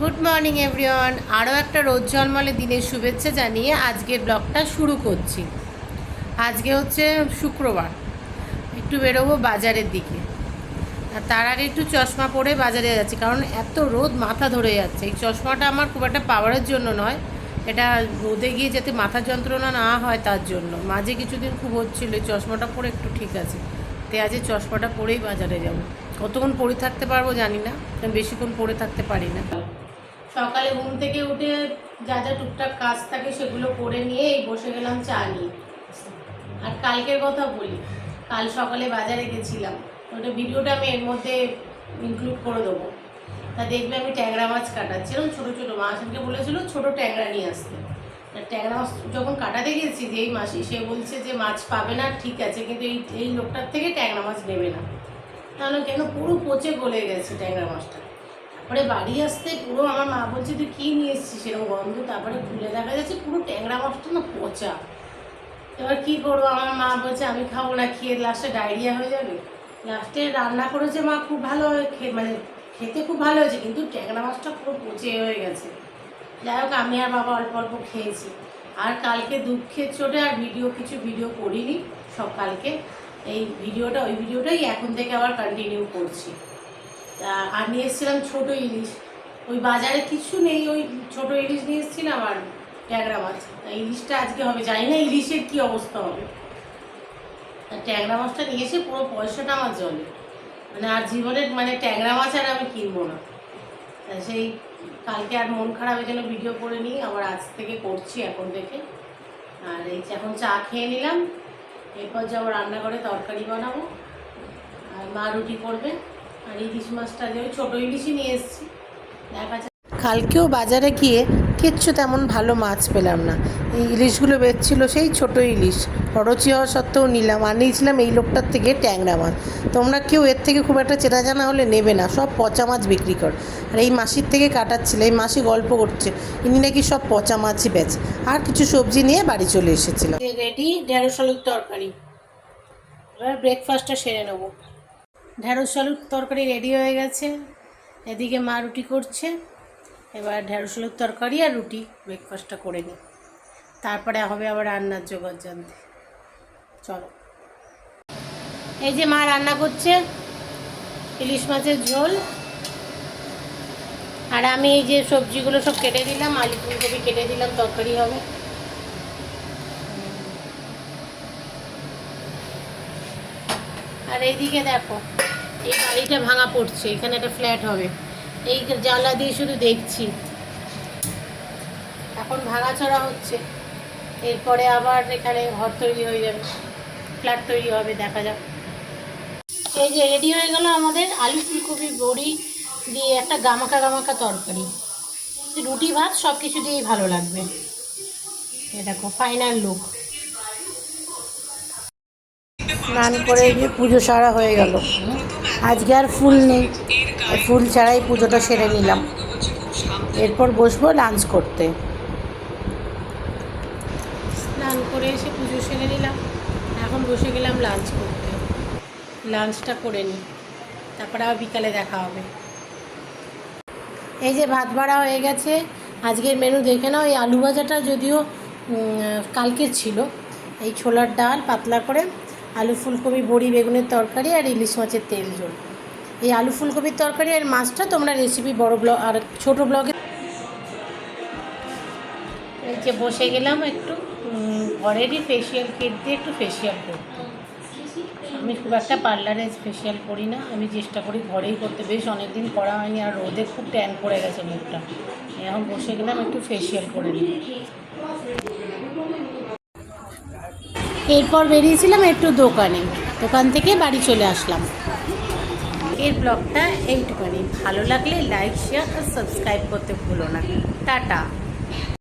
Good morning everyone. আরও একটা রোদ ঝলমলে দিনের শুভেচ্ছা জানিয়ে আজকের ব্লগটা শুরু করছি। আজকে হচ্ছে শুক্রবার, একটু বেরোবো বাজারের দিকে। আর তার আগে একটু চশমা পরে বাজারে যাচ্ছি, কারণ এত রোদ মাথা ধরে যাচ্ছে। এই চশমাটা আমার খুব একটা পাওয়ারের জন্য নয়, এটা রোদে গিয়ে যাতে মাথা যন্ত্রণা না হয় তার জন্য। মাঝে কিছুদিন খুব হচ্ছিলো, এই চশমাটা পরে একটু ঠিক আছে। তাই আজ চশমাটা পরেই বাজারে যাব। কতক্ষণ পরে থাকতে পারবো জানি না, কারণ বেশিক্ষণ পরে থাকতে পারি না। সকালে ঘুম থেকে উঠে যা যা টুকটাক কাজ থাকে সেগুলো করে নিয়ে এই বসে গেলাম চা নিয়ে। আর কালকের কথা বলি, কাল সকালে বাজারে গেছিলাম, ওটা ভিডিওটা আমি এর মধ্যে ইনক্লুড করে দেবো। তা দেখবে আমি ট্যাংরা মাছ কাটাচ্ছিলাম, ছোটো ছোটো মাছ। আমাকে বলেছিল ছোটো ট্যাংরা নিয়ে আসতে। ট্যাংরা মাছ যখন কাটাতে গেছি, যেই মাসি সে বলছে যে মাছ পাবে না, ঠিক আছে, কিন্তু এই লোকটার থেকে ট্যাংরা মাছ নেবে না। তাহলে কেন, পুরো পচে গলে গেছে ট্যাংরা মাছটা। তারপরে বাড়ি আসতে পুরো আমার মা বলছে তুই কী নিয়ে এসেছিস সেরকম গন্ধ। তারপরে খুলে দেখা যাচ্ছে পুরো ট্যাংরা মাছটা না পচা। এবার কী করবো, আমার মা বলছে আমি খাবো না, খেয়ে লাস্টে ডায়রিয়া হয়ে যাবে। লাস্টে রান্না করেছে মা, খুব ভালো মানে খেতে খুব ভালো হয়েছে, কিন্তু ট্যাংরা মাছটা পুরো পচে হয়ে গেছে। যাই হোক, আমি আর বাবা অল্প অল্প খেয়েছি। আর কালকে দুঃখের চোটে আর কিছু ভিডিও করিনি। সব কালকে এই ওই ভিডিওটাই এখন থেকে আবার কন্টিনিউ করছি। তা আর নিয়ে এসেছিলাম ছোটো ইলিশ। ওই বাজারে কিছু নেই, ওই ছোটো ইলিশ নিয়ে এসেছিলাম আর ট্যাংরা মাছ। ইলিশটা আজকে হবে, জানি না ইলিশের কী অবস্থা হবে। ট্যাংরা মাছটা নিয়ে এসে পুরো পয়সাটা আমার জলে, মানে আর জীবনের মানে ট্যাংরা মাছ আর আমি কিনবো না। সেই কালকে আর মন খারাপের জন্য ভিডিও করে নিই, আবার আজ থেকে করছি এখন থেকে। আর এই এখন চা খেয়ে নিলাম, এরপর যাবো রান্নাঘরে তরকারি বানাবো, আর মা রুটি করবে। আর ইলিশ মাছটা যে ওই ছোটো ইলিশই নিয়ে এসেছি, দেখা যাচ্ছে। কালকেও বাজারে গিয়ে কিচ্ছু তেমন ভালো মাছ পেলাম না। এই ইলিশগুলো বেচছিলো সেই ছোটো ইলিশ, অরুচি হওয়া সত্ত্বেও নিলাম। আর নিয়েছিলাম এই লোকটার থেকে ট্যাংরা মাছ। তোমরা কেউ এর থেকে খুব একটা চেনা জানা হলে নেবে না, সব পচা মাছ বিক্রি কর। আর এই মাসির থেকে কাটাচ্ছিল, এই মাসি গল্প করছে ইনি নাকি সব পচা মাছই বেচে। আর কিছু সবজি নিয়ে বাড়ি চলে এসেছিল। রেডি ঢেঁড়স আলুর তরকারি, এবার ব্রেকফাস্টটা সেরে নেবো। ঢেঁড়স আলুর তরকারি রেডি হয়ে গেছে, এদিকে মা রুটি করছে। এবার ঢেঁড়স আলুর তরকারি আর রুটি ব্রেকফাস্টটা করে নিই, তারপরে হবে আবার রান্নার জোগাড় জানতে। চলো, এই যে মা রান্না করছে ইলিশ মাছের ঝোল। আর আমি এই যে সবজিগুলো সব কেটে দিলাম, আলু ফুলকপি কেটে দিলাম, তরকারি হবে। আর এইদিকে দেখো, এই বাড়িটা ভাঙা পড়ছে, এখানে একটা ফ্ল্যাট হবে। এই জানলা দিয়ে শুধু দেখছি, এখন ভাঙাচড়া হচ্ছে, এরপরে আবার এখানে ঘর তৈরি হয়ে যাবে, ফ্ল্যাট তৈরি হবে, দেখা যাক। এই যে রেডি হয়ে গেল আমাদের আলু ফুলকপি বড়ি দিয়ে একটা গামাকা গামাকা তরকারি। রুটি ভাত সব কিছু দিয়েই ভালো লাগবে। এ দেখো ফাইনাল লুক। স্নান করে গিয়ে পুজো সারা হয়ে গেল। আজকে আর ফুল নেই, ফুল ছাড়াই পুজোটা সেরে নিলাম। এরপর বসবো লাঞ্চ করতে। স্নান করে এসে পুজো সেরে নিলাম, এখন বসে গেলাম লাঞ্চ করতে। লাঞ্চটা করে নিই, তারপরে আবার বিকালে দেখা হবে। এই যে ভাত বাড়া হয়ে গেছে। আজকের মেনু দেখে নাও। এই আলু ভাজাটা যদিও কালকের ছিল। এই ছোলার ডাল পাতলা করে, আলু ফুলকপি বড়ি বেগুনের তরকারি আর ইলিশ মাছের তেল ঝোল। এই আলু ফুলকপির তরকারি আর মাছটা তোমরা রেসিপি বড় ব্লগ আর ছোটো ব্লগে। এই যে বসে গেলাম একটু ঘরেরই ফেসিয়াল কিট দিয়ে একটু ফেসিয়াল করতে। আমি খুব একটা পার্লারে ফেসিয়াল করি না, আমি চেষ্টা করি ঘরেই করতে। বেশ অনেকদিন করা হয়নি, আর রোদে খুব ট্যান পড়ে গেছে মুখটা। এখন বসে গেলাম একটু ফেসিয়াল করে নিই। এরপর বেরিয়েছিলাম একটু দোকান থেকে বাড়ি চলে আসলাম। এর ব্লগটা এইটুখানি। ভালো লাগলে লাইক শেয়ার আর সাবস্ক্রাইব করতে ভুলো না। টাটা।